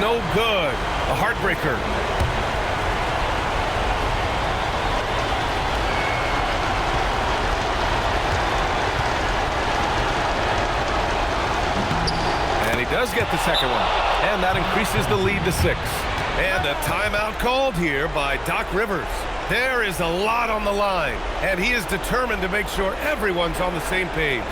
no good. A heartbreaker. And he does get the second one. And that increases the lead to 6. And a timeout called here by Doc Rivers. There is a lot on the line, and he is determined to make sure everyone's on the same page.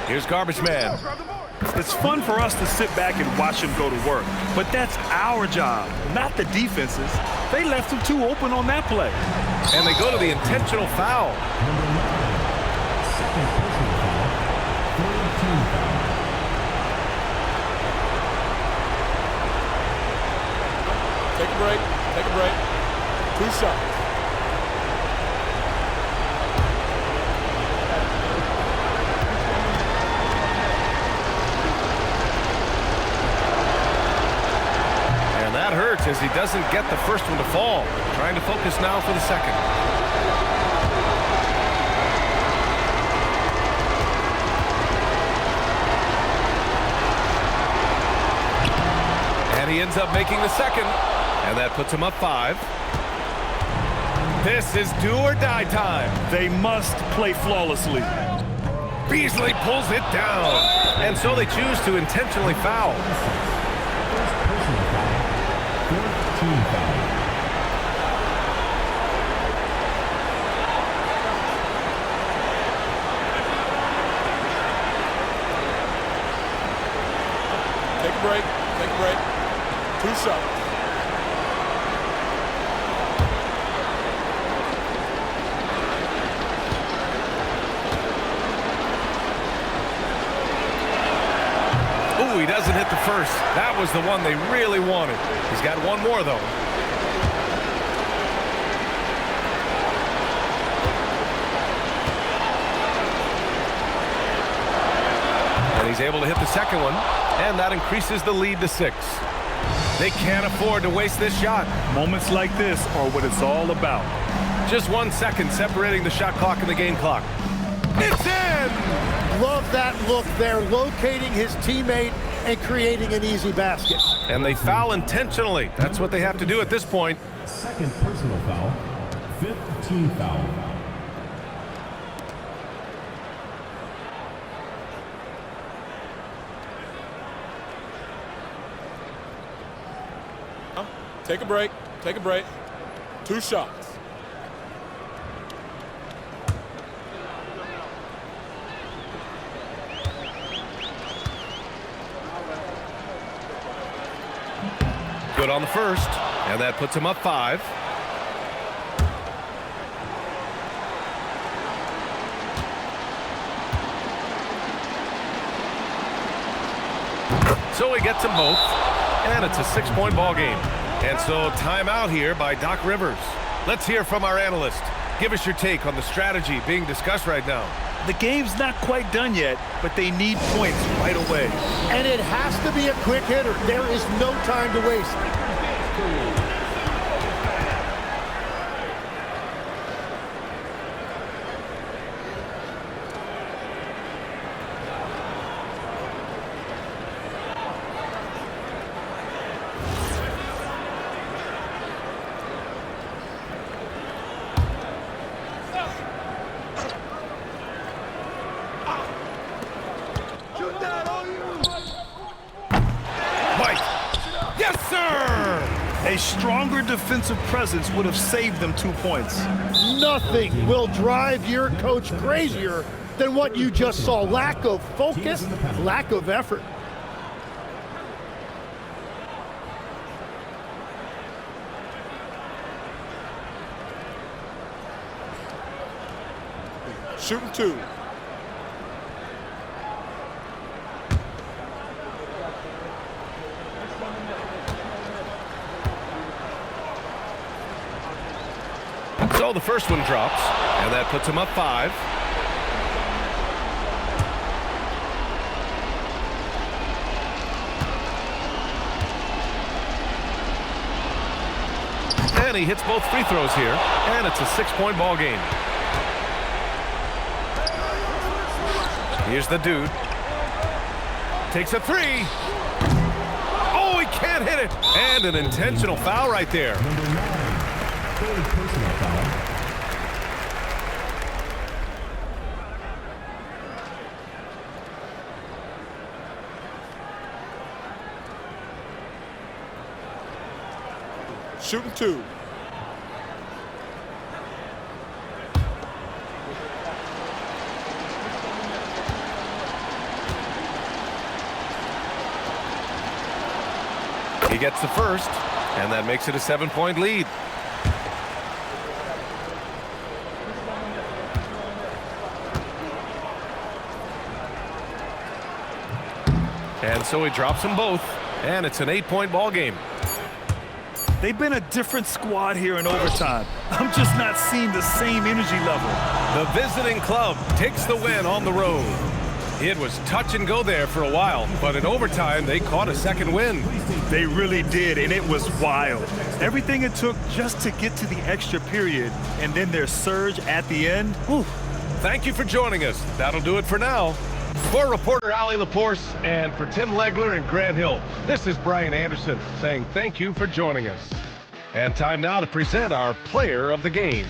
Here's Garbage Man. It's fun for us to sit back and watch him go to work, but that's our job, not the defense's. They left him too open on that play. And they go to the intentional foul. Take a break. Take a break. 2 shots. That hurts as he doesn't get the first one to fall. Trying to focus now for the second. And he ends up making the second. And that puts him up 5. This is do or die time. They must play flawlessly. Beasley pulls it down. And so they choose to intentionally foul. Take a break. Take a break. 2 shots. Ooh, he doesn't hit the first. That was the one they really wanted. He's got one more, though. And he's able to hit the second one, and that increases the lead to 6. They can't afford to waste this shot. Moments like this are what it's all about. Just 1 second separating the shot clock and the game clock. It's in! Love that look there, locating his teammate and creating an easy basket. And they foul intentionally. That's what they have to do at this point. Second personal foul, 5th team foul. Take a break. Take a break. 2 shots. Good on the first, and that puts him up 5. So he gets them both, and it's a 6-point ball game. And so timeout here by Doc Rivers. Let's hear from our analyst. Give us your take on the strategy being discussed right now. The game's not quite done yet, but they need points right away. And it has to be a quick hitter. There is no time to waste. A stronger defensive presence would have saved them 2 points. Nothing will drive your coach crazier than what you just saw. Lack of focus, lack of effort. Shooting 2. So the first one drops, and that puts him up 5. And he hits both free throws here, and it's a 6-point ball game. Here's the dude. Takes a 3. Oh, he can't hit it. And an intentional foul right there. Number 9, third personal foul. Shooting 2. He gets the first, and that makes it a 7-point lead. And so he drops them both, and it's an 8-point ball game. They've been a different squad here in overtime. I'm just not seeing the same energy level. The visiting club takes the win on the road. It was touch and go there for a while, but in overtime, they caught a second win. They really did, and it was wild. Everything it took just to get to the extra period, and then their surge at the end. Whew. Thank you for joining us. That'll do it for now. For reporter Ali Laporce and for Tim Legler and Grant Hill, this is Brian Anderson saying thank you for joining us. And time now to present our player of the game.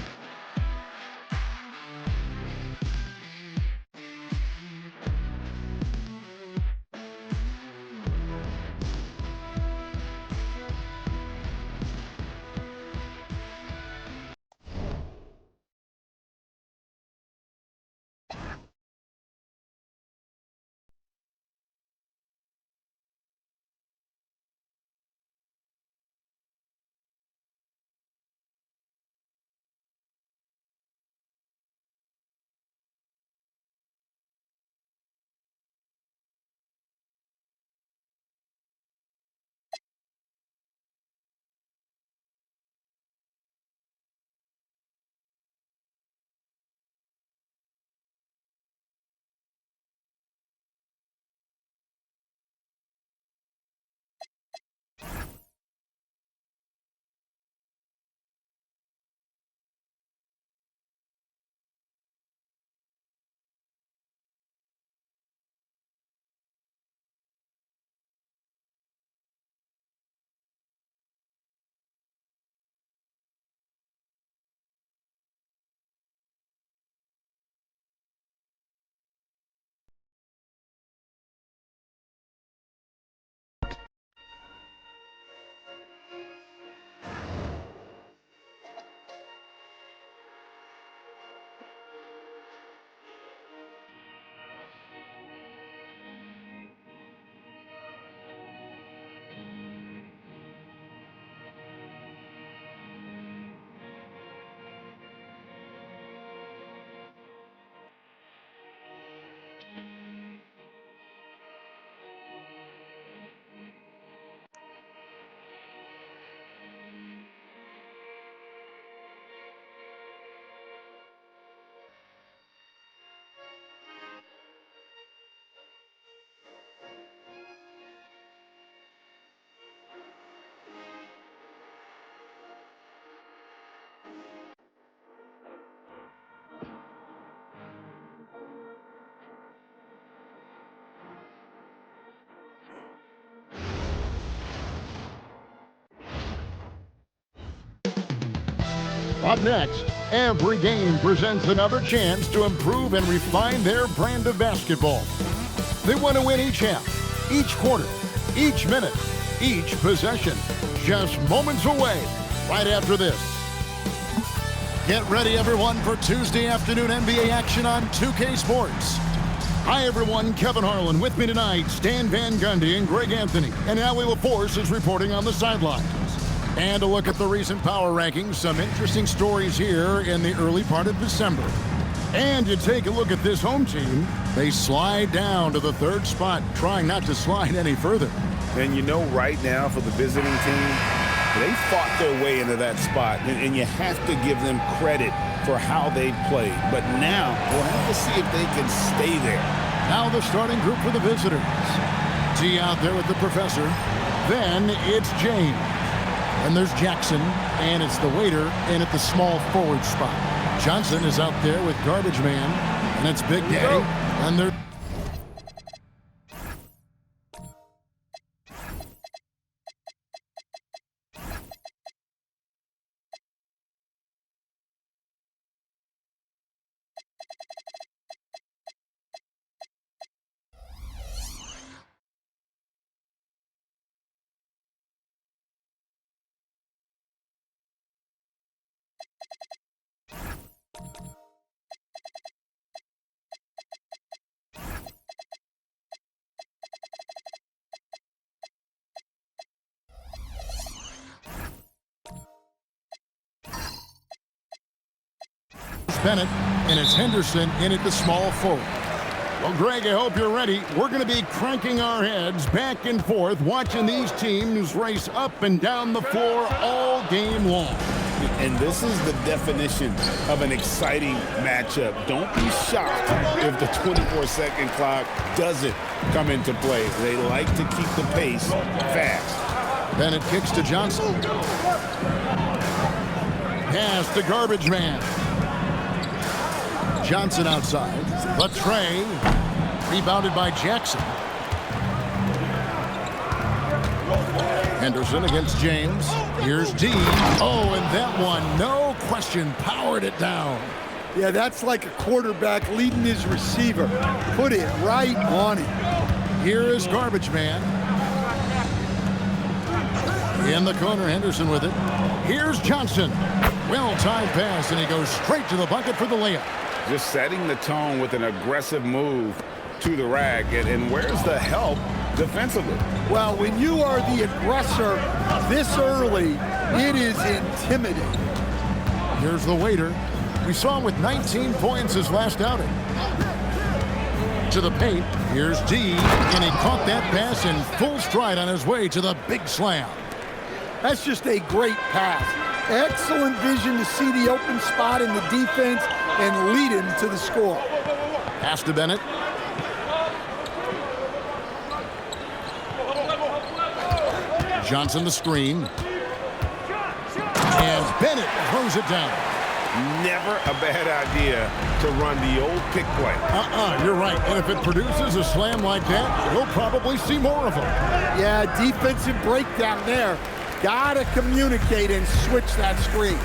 Up next, every game presents another chance to improve and refine their brand of basketball. They want to win each half, each quarter, each minute, each possession. Just moments away, right after this. Get ready, everyone, for Tuesday afternoon NBA action on 2K Sports. Hi, everyone. Kevin Harlan with me tonight, Stan Van Gundy and Greg Anthony. And Ali LaForce is reporting on the sidelines. And a look at the recent power rankings. Some interesting stories here in the early part of December. And you take a look at this home team. They slide down to the 3rd spot, trying not to slide any further. And you know, right now for the visiting team, They fought their way into that spot, and you have to give them credit for how they played. But now we'll have to see if they can stay there. Now the starting group for the visitors. T out there with the professor. Then it's James. And there's Jackson, and it's the waiter in at the small forward spot. Johnson is out there with Garbage Man, and it's Big Daddy. And they're Bennett, and it's Henderson in at the small forward. Well, Greg, I hope you're ready. We're going to be cranking our heads back and forth, watching these teams race up and down the floor all game long. And this is the definition of an exciting matchup. Don't be shocked if the 24-second clock doesn't come into play. They like to keep the pace fast. Bennett kicks to Johnson. Pass to Garbage Man. Johnson outside. Latre. Rebounded by Jackson. Henderson against James. Here's D. Oh, and that one, no question, powered it down. Yeah, that's like a quarterback leading his receiver. Put it right on him. Here is Garbage Man. In the corner, Henderson with it. Here's Johnson. Well-timed pass, and he goes straight to the bucket for the layup. Just setting the tone with an aggressive move to the rack. And where's the help defensively? Well, when you are the aggressor this early, it is intimidating. Here's the waiter. We saw him with 19 points his last outing. To the paint. Here's D, and he caught that pass in full stride on his way to the big slam. That's just a great pass. Excellent vision to see the open spot in the defense and lead him to the score. Pass to Bennett. Johnson the screen. And Bennett throws it down. Never a bad idea to run the old pick play. You're right. And if it produces a slam like that, we'll probably see more of them. Yeah, defensive breakdown there. Gotta communicate and switch that screen.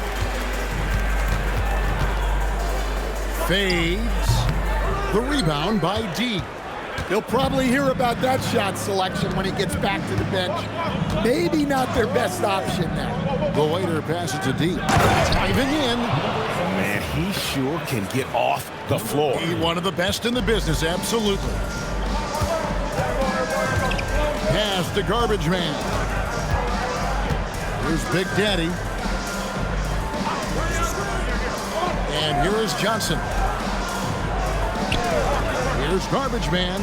Fades. The rebound by D. He'll probably hear about that shot selection when he gets back to the bench. Maybe not their best option now. The waiter passes to D. Diving in. Man, he sure can get off the floor. He's one of the best in the business, absolutely. Pass to Garbage Man. Here's Big Daddy. And here is Johnson. Here's Garbage Man.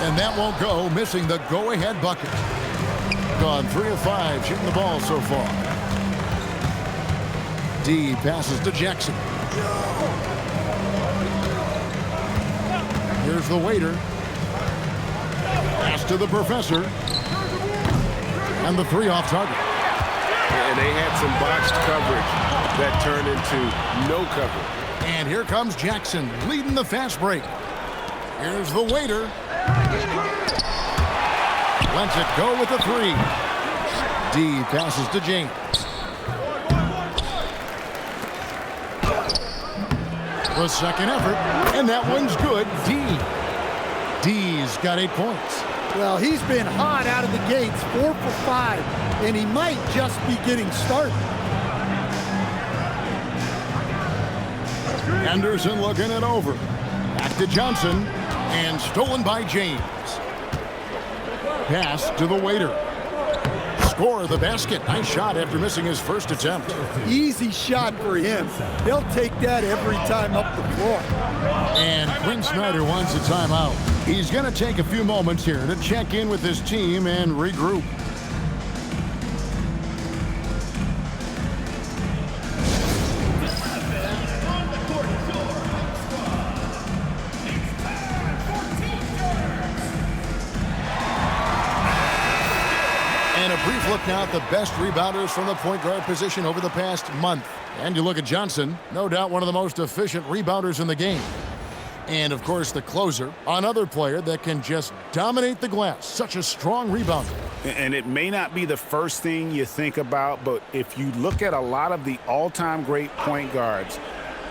And that won't go, missing the go-ahead bucket. Gone 3 of 5, shooting the ball so far. D passes to Jackson. Here's the waiter. Pass to the professor. And the 3 off target. And they had some botched coverage that turned into no coverage. And here comes Jackson leading the fast break. Here's the waiter. Lets it go with the 3. D passes to James. The second effort, and that one's good. D's got 8 points. Well, he's been hot out of the gates, 4 for 5, and he might just be getting started. Henderson looking it over. Back to Johnson, and stolen by James. Pass to the waiter. Score the basket. Nice shot after missing his first attempt. Easy shot for him. He'll take that every time up the floor. And Quinn Snyder wants a timeout. He's going to take a few moments here to check in with his team and regroup. And a brief look now at the best rebounders from the point guard position over the past month. And you look at Johnson, no doubt one of the most efficient rebounders in the game. And, of course, the closer, another player that can just dominate the glass. Such a strong rebounder. And it may not be the first thing you think about, but if you look at a lot of the all-time great point guards,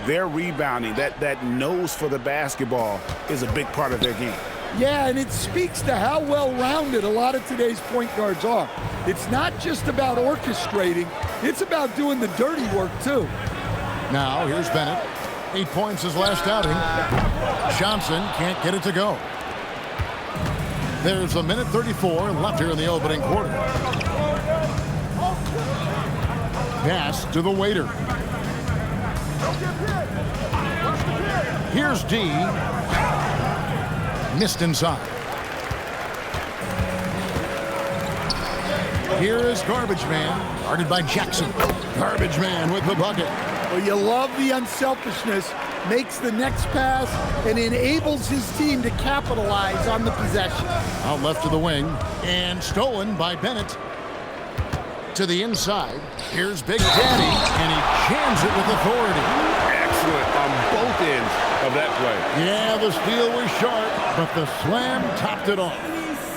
their rebounding, that nose for the basketball is a big part of their game. Yeah, and it speaks to how well-rounded a lot of today's point guards are. It's not just about orchestrating, it's about doing the dirty work, too. Now, here's Bennett. 8 points his last outing. Johnson can't get it to go. There's a minute 34 left here in the opening quarter. Pass to the waiter. Here's D. Missed inside. Here is Garbage Man, guarded by Jackson. Garbage Man with the bucket. Well, you love the unselfishness, makes the next pass, and enables his team to capitalize on the possession. Out left to the wing, and stolen by Bennett. To the inside, here's Big Daddy, and he jams it with authority. Excellent on both ends of that play. Yeah, the steal was sharp, but the slam topped it off.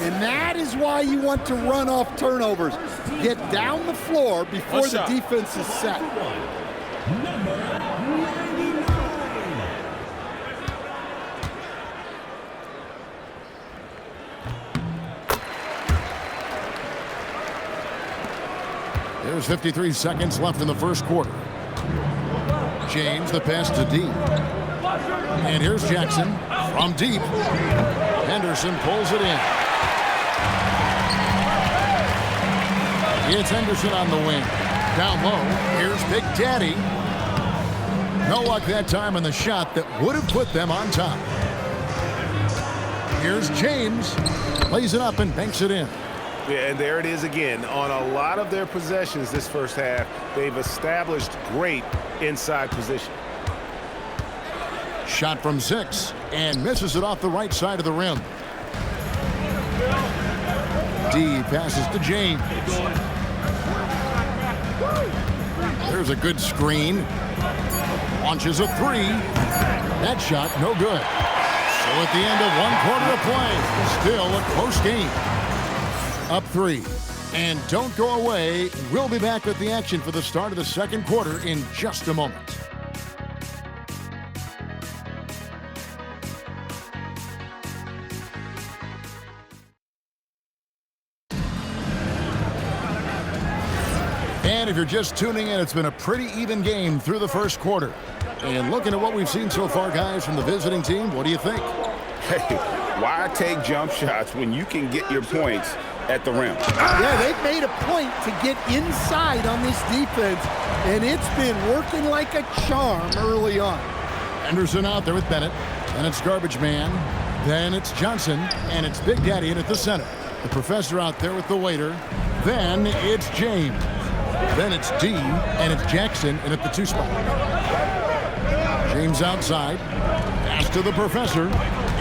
And that is why you want to run off turnovers. Get down the floor before the defense is set. There's 53 seconds left in the first quarter. James, the pass to D. And here's Jackson from deep. Henderson pulls it in. It's Henderson on the wing. Down low, here's Big Daddy. No luck that time on the shot that would have put them on top. Here's James. Lays it up and banks it in. Yeah, and there it is again. On a lot of their possessions this first half, they've established great inside position. Shot from 6 and misses it off the right side of the rim. D passes to James. There's a good screen. Launches a 3. That shot no good. So at the end of 1 quarter of play, still a close game. Up 3. And don't go away. We'll be back with the action for the start of the second quarter in just a moment. And if you're just tuning in, it's been a pretty even game through the first quarter. And looking at what we've seen so far, guys, from the visiting team, what do you think? Hey, why take jump shots when you can get your points at the rim? Yeah, they've made a point to get inside on this defense, and it's been working like a charm early on. Henderson out there with Bennett. Then it's Garbage Man. Then it's Johnson, and it's Big Daddy in at the center. The professor out there with the waiter. Then it's James. Then it's D, and it's Jackson in at the 2 spot. James outside. Pass to the professor.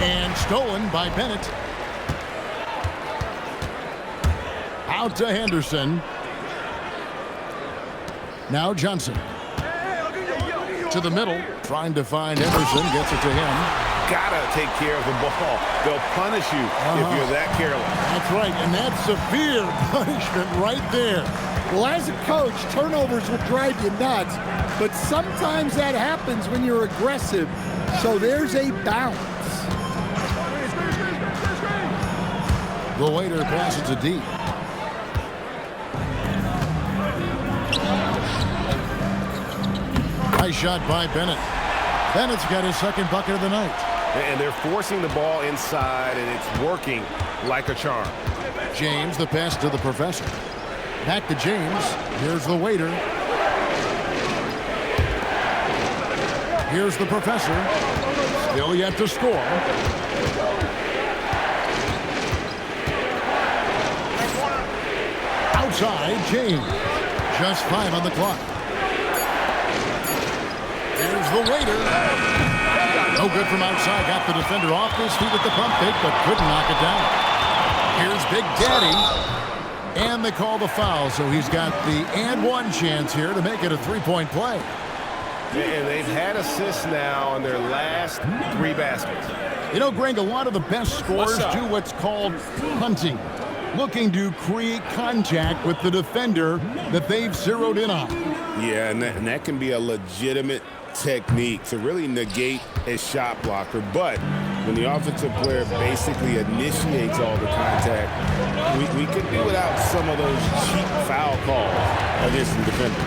And stolen by Bennett. Out to Henderson. Now Johnson. To the middle. Trying to find Henderson. Gets it to him. Gotta take care of the ball. They'll punish you if you're that careless. That's right, and that's severe punishment right there. Well, as a coach, turnovers will drive you nuts, but sometimes that happens when you're aggressive. So there's a balance. The waiter passes to D. Nice shot by Bennett. Bennett's got his second bucket of the night. And they're forcing the ball inside, and it's working like a charm. James, the pass to the professor. Back to James. Here's the waiter. Here's the professor. Still yet to score. Outside, James. Just 5 on the clock. Here's the waiter. No good from outside. Got the defender off his feet at the pump fake, but couldn't knock it down. Here's Big Daddy. And they call the foul, so he's got the and one chance here to make it a three-point play. And they've had assists now on their last 3 baskets. You know, Greg, a lot of the best scorers do what's called hunting, looking to create contact with the defender that they've zeroed in on. Yeah, and that can be a legitimate technique to really negate a shot blocker. But when the offensive player basically initiates all the contact, we could do without some of those cheap foul calls against the defender.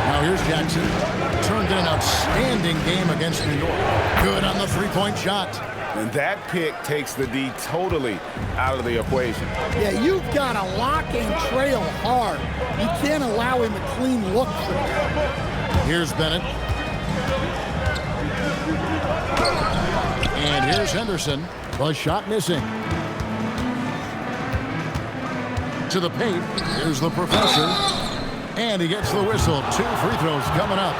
Now here's Jackson. Turned in an outstanding game against New York. Good on the three-point shot. And that pick takes the D totally out of the equation. Yeah, you've got to lock and trail hard. You can't allow him a clean look for that. Here's Bennett. And here's Henderson. The shot missing. To the paint. Here's the professor. And he gets the whistle. 2 free throws coming up.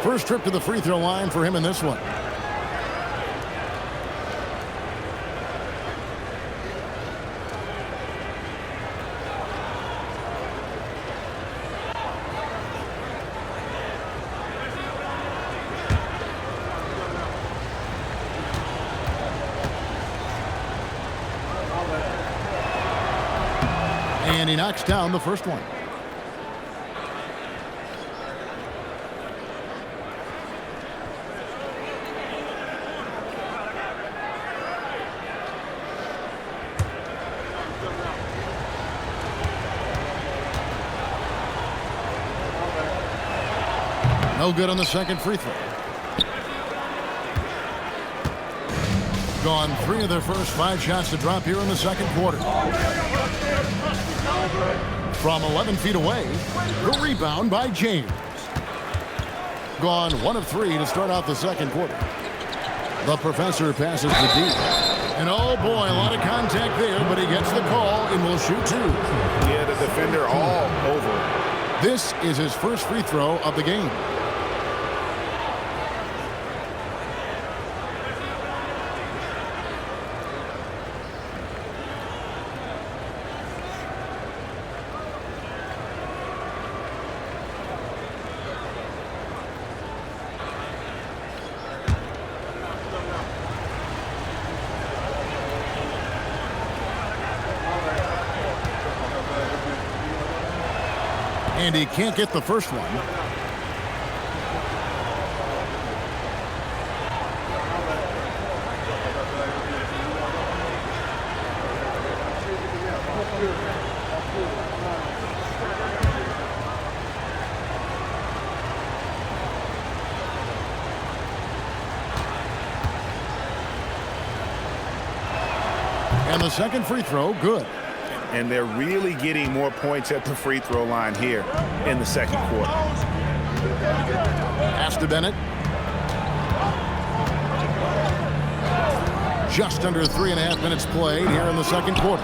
First trip to the free throw line for him in this one. And he knocks down the first one. No good on the second free throw. Gone 3 of their first 5 shots to drop here in the second quarter. From 11 feet away, the rebound by James. Gone 1 of 3 to start out the second quarter. The professor passes to D. And oh boy, a lot of contact there, but he gets the call and will shoot 2. Yeah, the defender all over. This is his first free throw of the game. And he can't get the first one. And the second free throw, good. And they're really getting more points at the free throw line here in the second quarter. Pass to Bennett. Just under 3.5 minutes played here in the second quarter.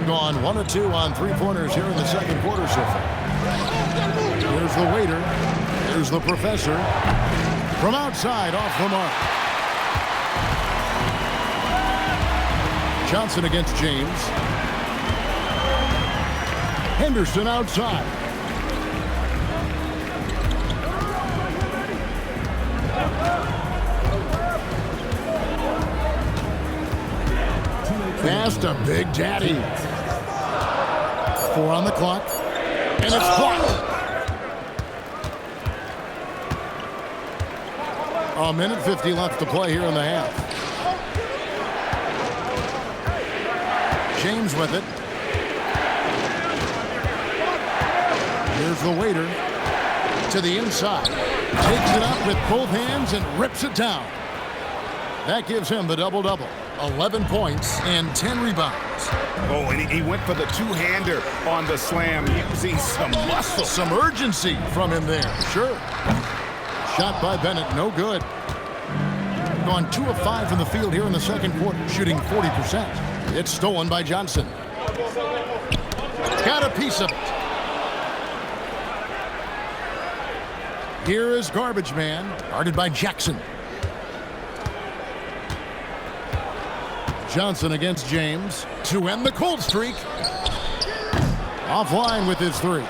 Gone 1 of 2 on 3-pointers here in the second quarter so far. Here's the waiter. Here's the professor. From outside, off the mark. Johnson against James. Henderson outside. Pass to Big Daddy. 4 on the clock. And it's blocked. A minute 50 left to play here in the half. James with it. Here's the waiter to the inside. Takes it up with both hands and rips it down. That gives him the double-double. 11 points and 10 rebounds. Oh, and he went for the two-hander on the slam, using some muscle. Some urgency from him there, sure. Shot by Bennett, no good. Gone 2 of 5 from the field here in the second quarter, shooting 40%. It's stolen by Johnson. Got a piece of it. Here is Garbage Man, guarded by Jackson. Johnson against James to end the cold streak. Offline with his three.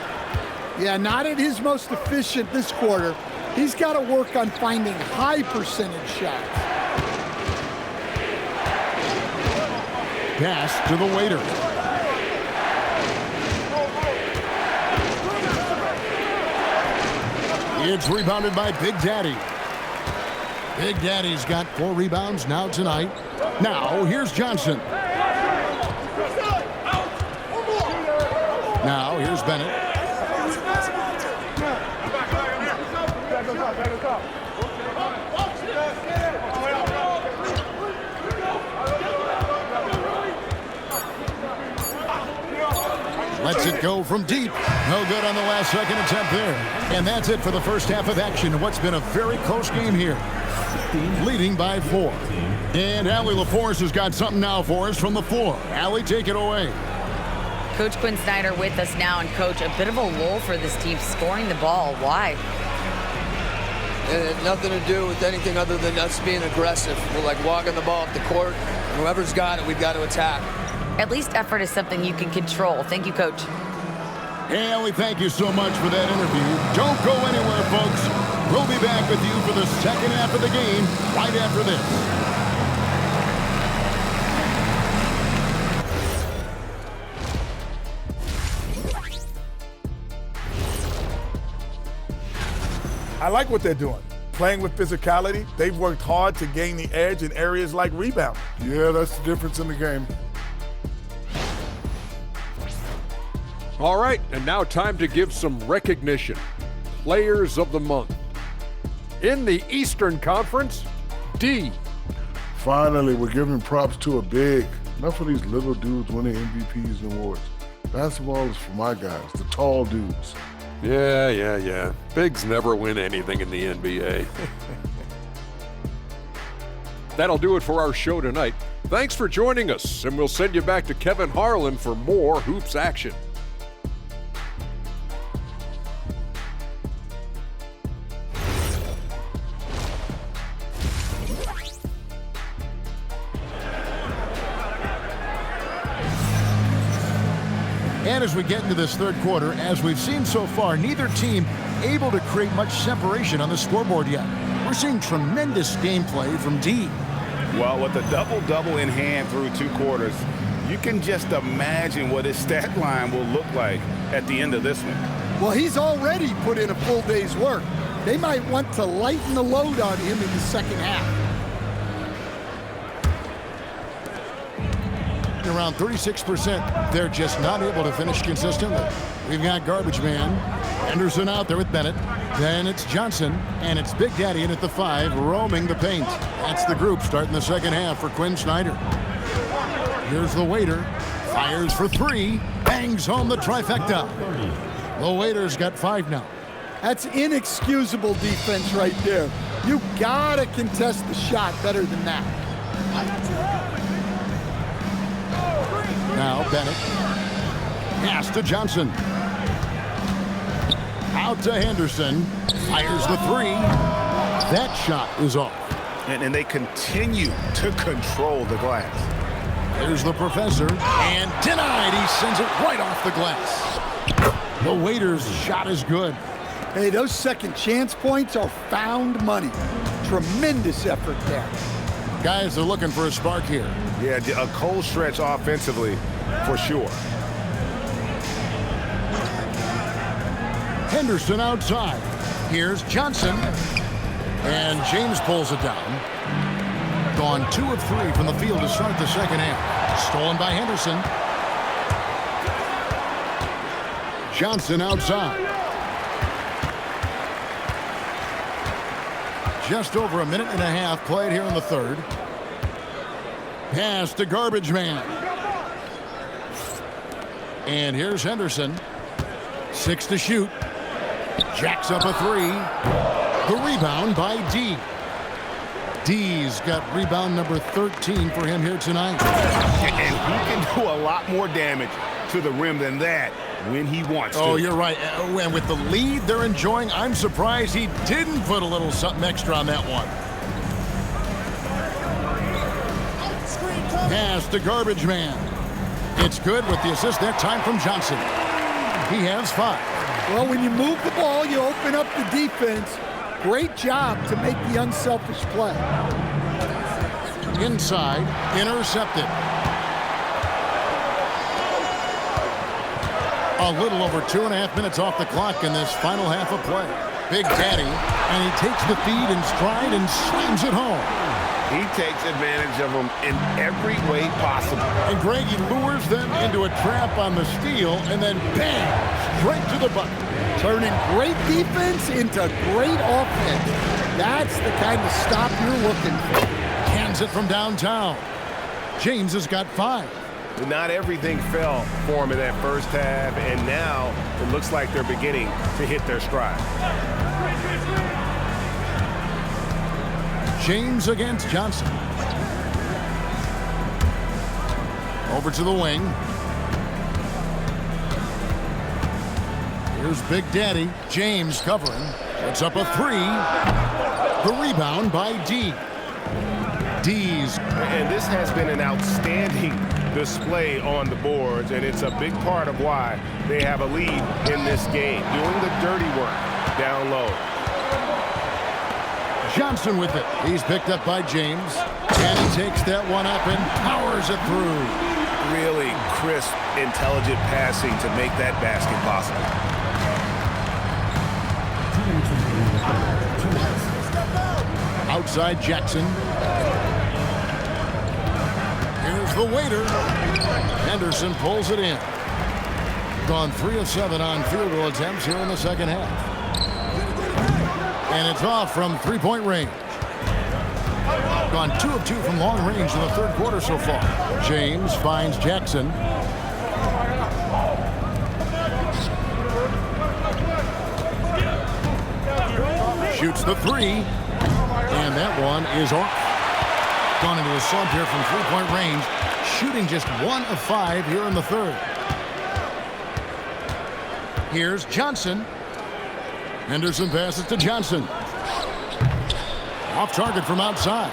Yeah, not at his most efficient this quarter. He's got to work on finding high percentage shots. Pass to the waiter. It's rebounded by Big Daddy. Big Daddy's got 4 rebounds now tonight. Now, here's Johnson. Now, here's Bennett. Lets it go from deep. No good on the last second attempt there. And that's it for the first half of action. What's been a very close game here. Leading by 4. And Allie LaForce has got something now for us from the floor. Allie, take it away. Coach Quinn Snyder with us now. And, Coach, a bit of a lull for this team scoring the ball. Why? It had nothing to do with anything other than us being aggressive. We're like walking the ball up the court. Whoever's got it, we've got to attack. At least effort is something you can control. Thank you, Coach. Hey, Allie, thank you so much for that interview. Don't go anywhere, folks. We'll be back with you for the second half of the game right after this. I like what they're doing. Playing with physicality, they've worked hard to gain the edge in areas like rebound. Yeah, that's the difference in the game. All right, and now time to give some recognition. Players of the Month. In the Eastern Conference, D. Finally, we're giving props to a big. Enough of these little dudes winning MVPs and awards. Basketball is for my guys, the tall dudes. Yeah. Bigs never win anything in the NBA. That'll do it for our show tonight. Thanks for joining us, and we'll send you back to Kevin Harlan for more hoops action. And as we get into this third quarter, as we've seen so far, neither team able to create much separation on the scoreboard yet. We're seeing tremendous gameplay from D. Well, with a double-double in hand through 2 quarters, you can just imagine what his stat line will look like at the end of this one. Well, he's already put in a full day's work. They might want to lighten the load on him in the second half. Around 36%. They're just not able to finish consistently. We've got Garbage Man. Henderson out there with Bennett. Then it's Johnson, and it's Big Daddy in at the 5, roaming the paint. That's the group starting the second half for Quinn Snyder. Here's the waiter. Fires for 3. Bangs home the trifecta. The waiter's got 5 now. That's inexcusable defense right there. You gotta contest the shot better than that. Now Bennett. Pass to Johnson. Out to Henderson. Fires the 3. That shot is off. And they continue to control the glass. There's the professor. And denied. He sends it right off the glass. The waiter's shot is good. Hey, those second chance points are found money. Tremendous effort there. Guys are looking for a spark here. Yeah, a cold stretch offensively for sure. Henderson outside. Here's Johnson. And James pulls it down. Gone 2 of 3 from the field to start the second half. Stolen by Henderson. Johnson outside. Just over a minute and a half played here in the third. Pass to Garbage Man. And here's Henderson. 6 to shoot. Jacks up a 3. The rebound by D. D's got rebound number 13 for him here tonight. And he can do a lot more damage to the rim than that when he wants to. Oh, you're right. And with the lead they're enjoying, I'm surprised he didn't put a little something extra on that one. pass to Garbage Man. It's good with the assist that time from Johnson. He has 5. Well, when you move the ball, you open up the defense. Great job to make the unselfish play. Inside, intercepted. A little over 2.5 minutes off the clock in this final half of play. Big Daddy, and he takes the feed in stride and slams it home. He takes advantage of them in every way possible. And Greg, he lures them into a trap on the steal, and then bam, straight to the bucket. Turning great defense into great offense. That's the kind of stop you're looking for. Hands it from downtown. James has got 5. Not everything fell for him in that first half, and now it looks like they're beginning to hit their stride. James against Johnson. Over to the wing. Here's Big Daddy. James covering. Puts up a 3. The rebound by D. D's. And this has been an outstanding display on the boards, and it's a big part of why they have a lead in this game, doing the dirty work down low. Johnson with it. He's picked up by James, and he takes that one up and powers it through. Really crisp, intelligent passing to make that basket possible. Outside Jackson. Here's the waiter. Henderson pulls it in. Gone 3 of 7 on field goal attempts here in the second half. And it's off from 3-point range. Gone 2 of 2 from long range in the third quarter so far. James finds Jackson. Shoots the 3. And that one is off. Gone into a slump here from 3-point range. Shooting just 1 of 5 here in the third. Here's Johnson. Henderson passes to Johnson. Off target from outside.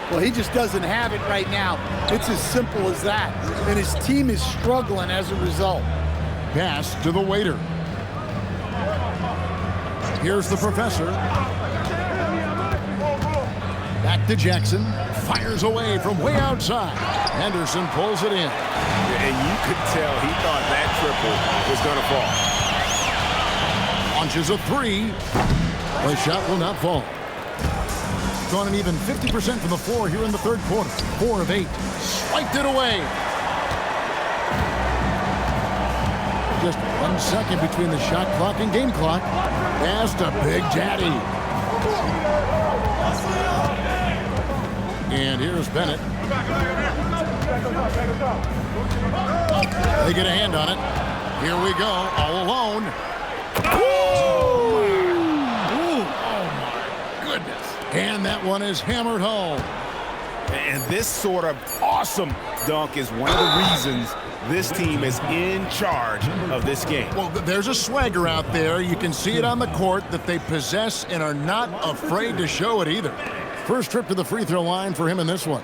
Well, he just doesn't have it right now. It's as simple as that. And his team is struggling as a result. Pass to the waiter. Here's the professor. Back to Jackson. Fires away from way outside. Henderson pulls it in. And you could tell he thought that triple was going to fall. Launches a 3. The shot will not fall. Gone an even 50% from the floor here in the third quarter. 4 of 8. Swiped it away. Just 1 second between the shot clock and game clock. Pass to Big Daddy. And here's Bennett. They get a hand on it. Here we go, all alone. And that one is hammered home. And this sort of awesome dunk is one of the reasons this team is in charge of this game. Well, there's a swagger out there. You can see it on the court that they possess and are not afraid to show it either. First trip to the free throw line for him in this one.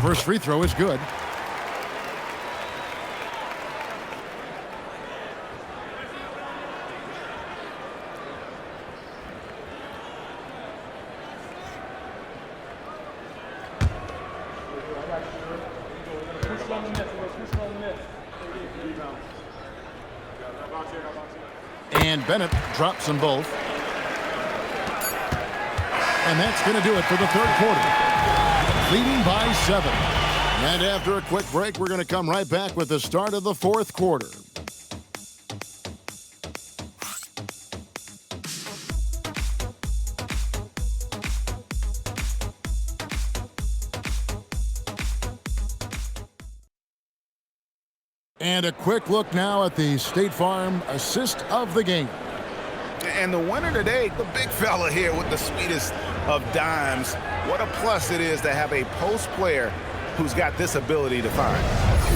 First free throw is good. And Bennett drops them both. And that's going to do it for the third quarter. Leading by 7. And after a quick break, we're going to come right back with the start of the fourth quarter. And a quick look now at the State Farm assist of the game. And the winner today, the big fella here with the sweetest of dimes. What a plus it is to have a post player who's got this ability to find.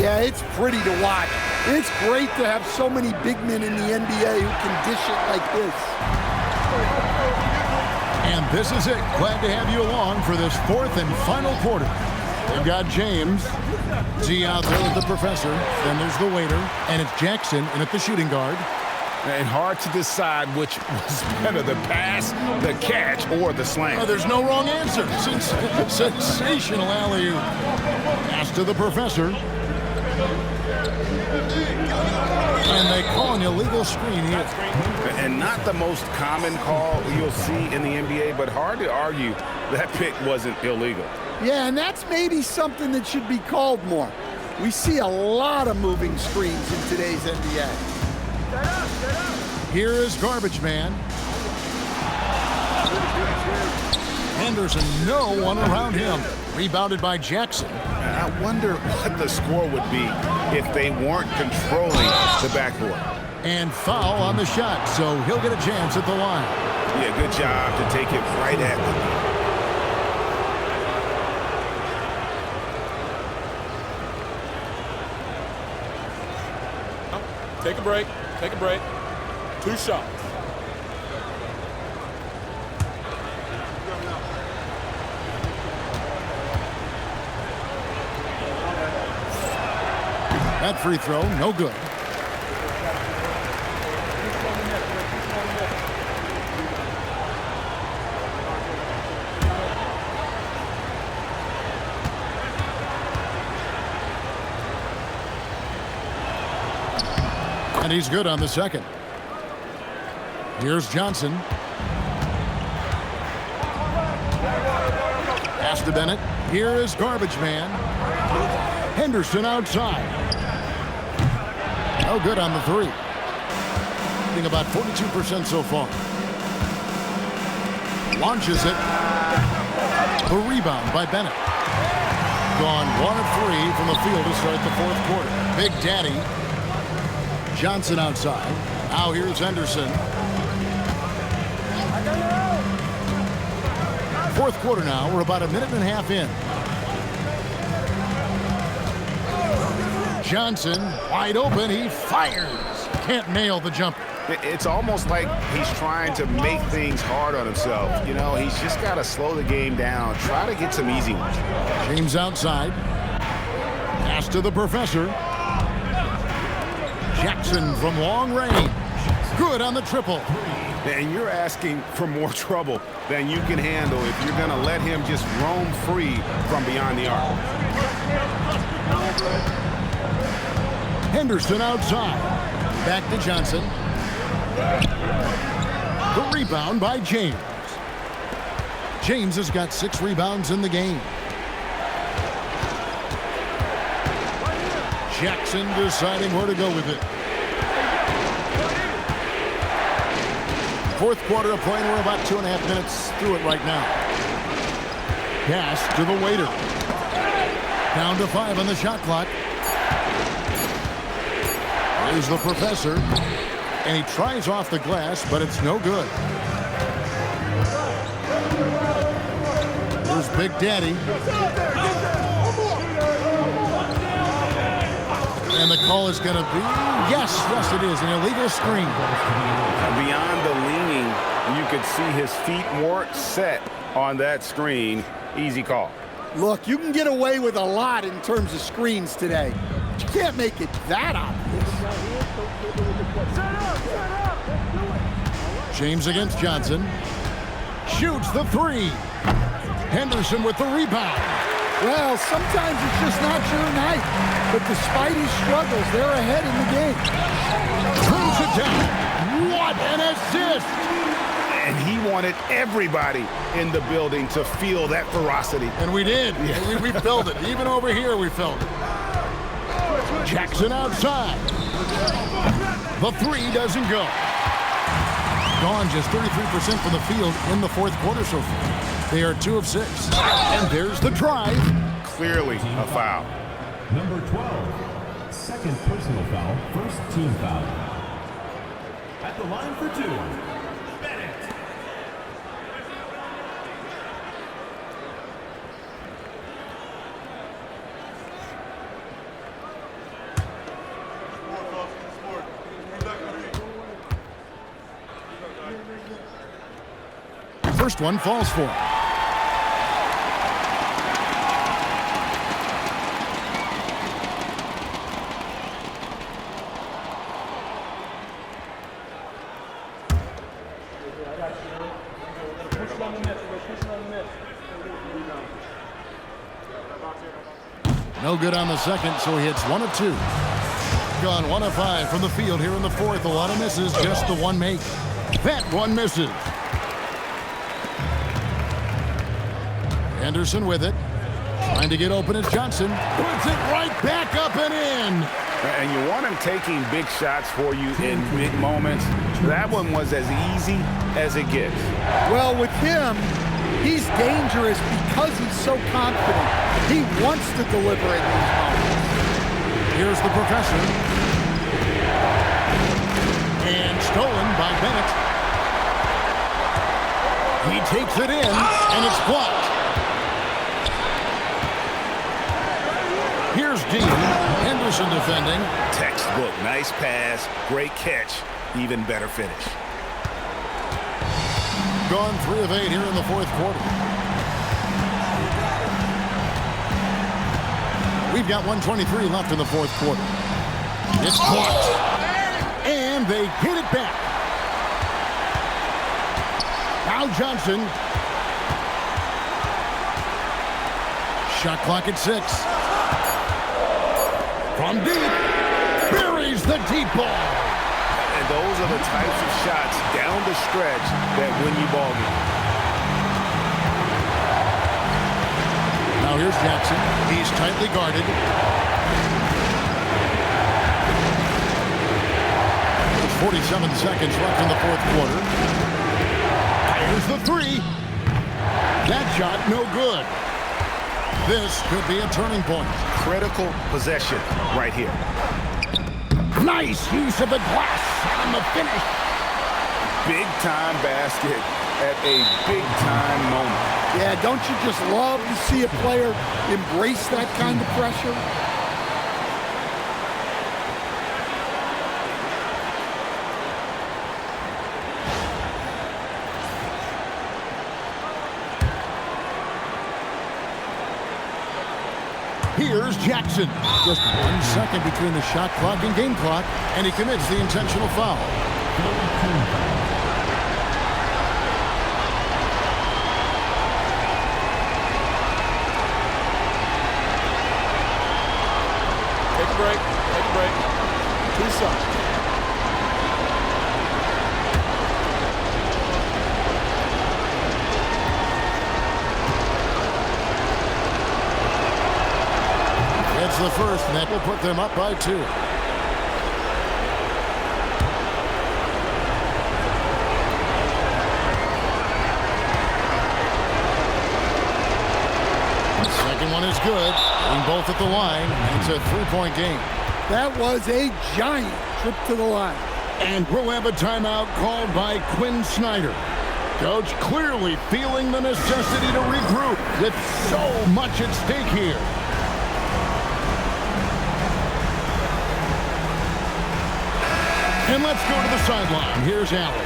Yeah, it's pretty to watch. It's great to have so many big men in the NBA who can dish it like this. And this is it. Glad to have you along for this fourth and final quarter. We've got James Z out there with the professor. Then there's the waiter, and it's Jackson in at the shooting guard. And hard to decide which was better, the pass, the catch, or the slam. Oh, there's no wrong answer. Sensational alley-oop. Pass to the professor. And they call an illegal screen here. And not the most common call you'll see in the NBA, but hard to argue that pick wasn't illegal. Yeah, and that's maybe something that should be called more. We see a lot of moving screens in today's NBA. Here is Garbage Man. Henderson, no one around him. Rebounded by Jackson. I wonder what the score would be if they weren't controlling the backboard. And foul on the shot, so he'll get a chance at the line. Yeah, good job to take it right at the Take a break. Take a break. 2 shots. That free throw, no good. And he's good on the second. Here's Johnson. Pass to Bennett. Here is Garbage Man. Henderson outside. No good on the three. Hitting about 42% so far. Launches it. The rebound by Bennett. Gone 1 of 3 from the field to start the fourth quarter. Big Daddy. Johnson outside. Now here's Henderson. Fourth quarter now. We're about a minute and a half in. Johnson wide open. He fires. Can't nail the jumper. It's almost like he's trying to make things hard on himself. You know, he's just got to slow the game down. Try to get some easy ones. James outside. Pass to the professor. Jackson from long range. Good on the triple. And you're asking for more trouble than you can handle if you're going to let him just roam free from beyond the arc. Henderson outside. Back to Johnson. The rebound by James. James has got 6 rebounds in the game. Jackson deciding where to go with it. Fourth quarter of play, we're about 2.5 minutes through it right now. Pass to the waiter. Down to 5 on the shot clock. Here's the professor. And he tries off the glass, but it's no good. Here's Big Daddy. And the call is going to be, yes, it is, an illegal screen. Beyond the leaning, you could see his feet more set on that screen. Easy call. Look, you can get away with a lot in terms of screens today. But you can't make it that obvious. James against Johnson. Shoots the 3. Henderson with the rebound. Well, sometimes it's just not your night. But despite his struggles, they're ahead in the game. Brings it down. What an assist! And he wanted everybody in the building to feel that ferocity. And we did. Yeah. We felt it. Even over here, we felt it. Jackson outside. The 3 doesn't go. Gone just 33% from the field in the fourth quarter so far. They are 2 of 6. And there's the drive. Clearly a foul. Number 12, second personal foul, first team foul. At the line for 2, Bennett. first one falls for him. No good on the second, so he hits 1 of 2. Gone 1 of 5 from the field here in the fourth. A lot of misses, just the one make. That one misses. Anderson with it. Trying to get open as Johnson. Puts it right back up and in. And you want him taking big shots for you in big moments. That one was as easy as it gets. Well, with him, he's dangerous because he's so confident. He wants to deliver in these moments. Here's the professor. And stolen by Bennett. He takes it in, and it's blocked. Here's Dean. Henderson defending. Textbook. Nice pass. Great catch. Even better finish. Gone 3 of 8 here in the fourth quarter. We've got 1:23 left in the fourth quarter. It's blocked. And they hit it back. Now Johnson. Shot clock at 6. From deep. Buries the deep ball. And those are the types of shots down the stretch that win you ball games. Now here's Jackson. He's tightly guarded. There's 47 seconds left in the fourth quarter. Here's the 3. That shot no good. This could be a turning point. Critical possession right here. Nice use of the glass on the finish. Big-time basket at a big-time moment. Yeah, don't you just love to see a player embrace that kind of pressure? Here's Jackson. Just 1 second between the shot clock and game clock, and he commits the intentional foul. Take a break. Take a break. 2 shots. That's the first, and that will put them up by 2. The second one is good. Getting both at the line. It's a 3-point game. That was a giant trip to the line. And we'll have a timeout called by Quinn Snyder. Coach clearly feeling the necessity to regroup with so much at stake here. And let's go to the sideline. Here's Allie.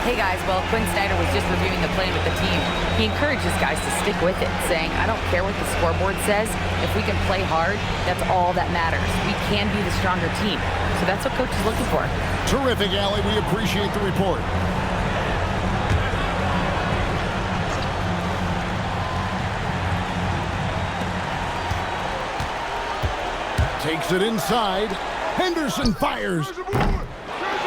Hey guys, well, Quinn Snyder was just reviewing the plan with the team. He encourages guys to stick with it, saying, I don't care what the scoreboard says. If we can play hard, that's all that matters. We can be the stronger team. So that's what Coach is looking for. Terrific, Allie. We appreciate the report. Takes it inside. Henderson fires.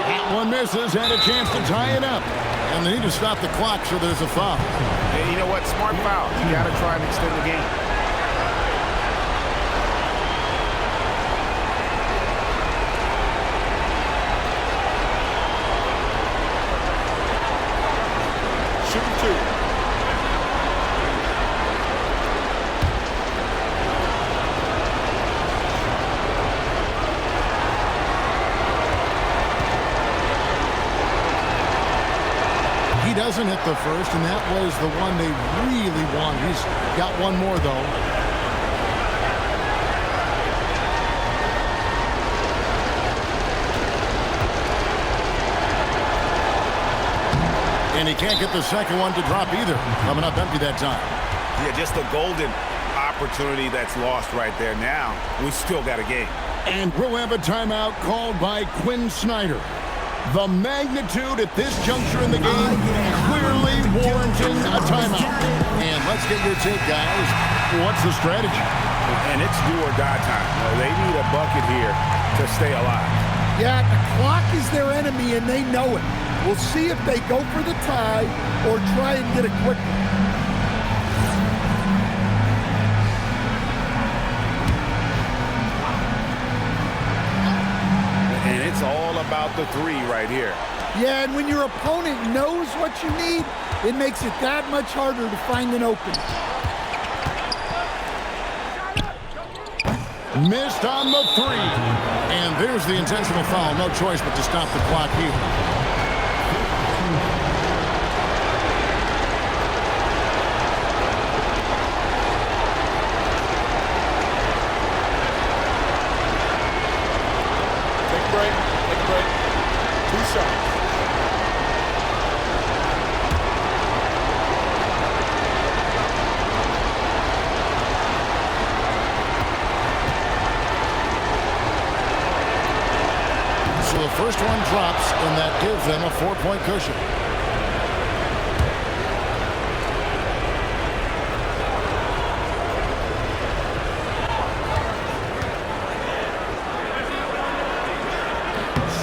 That one misses, and a chance to tie it up. And they need to stop the clock, so there's a foul. And you know what? Smart foul. You got to try and extend the game. Shooting 2. Doesn't hit the first, and that was the one they really want. He's got one more, though. And he can't get the second one to drop either. Coming up empty that time. Yeah, just a golden opportunity that's lost right there. Now, we still got a game. And we'll have a timeout called by Quinn Snyder. The magnitude at this juncture in the game clearly warranting a timeout. And let's get your take, guys. What's the strategy? And it's do or die time. They need a bucket here to stay alive. Yeah, the clock is their enemy, and they know it. We'll see if they go for the tie or try and get it quickly. And it's all about the three right here. Yeah, and when your opponent knows what you need, it makes it that much harder to find an opening. Missed on the three. And there's the intentional foul. No choice but to stop the clock here. Take a break. Take a break. 2 shots. So the first one drops, and that gives them a 4-point cushion.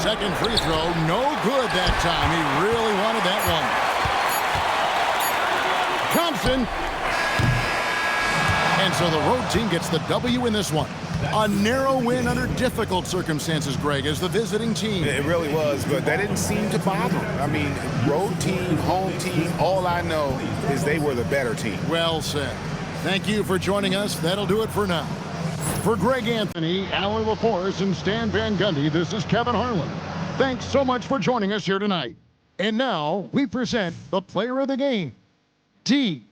Second free throw, no good that time. He really wanted that one. Thompson. And so the road team gets the W in this one. A narrow win under difficult circumstances, Greg, as the visiting team. It really was, but that didn't seem to bother them. I mean, road team, home team, all I know is they were the better team. Well said. Thank you for joining us. That'll do it for now. For Greg Anthony, Alan LaForce, and Stan Van Gundy, this is Kevin Harlan. Thanks so much for joining us here tonight. And now we present the player of the game, D.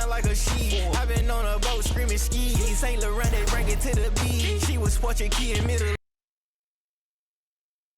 Like a sheep. I've been on a boat screaming ski. St. Laurent, they bring it to the beach. She was Portuguese in Middle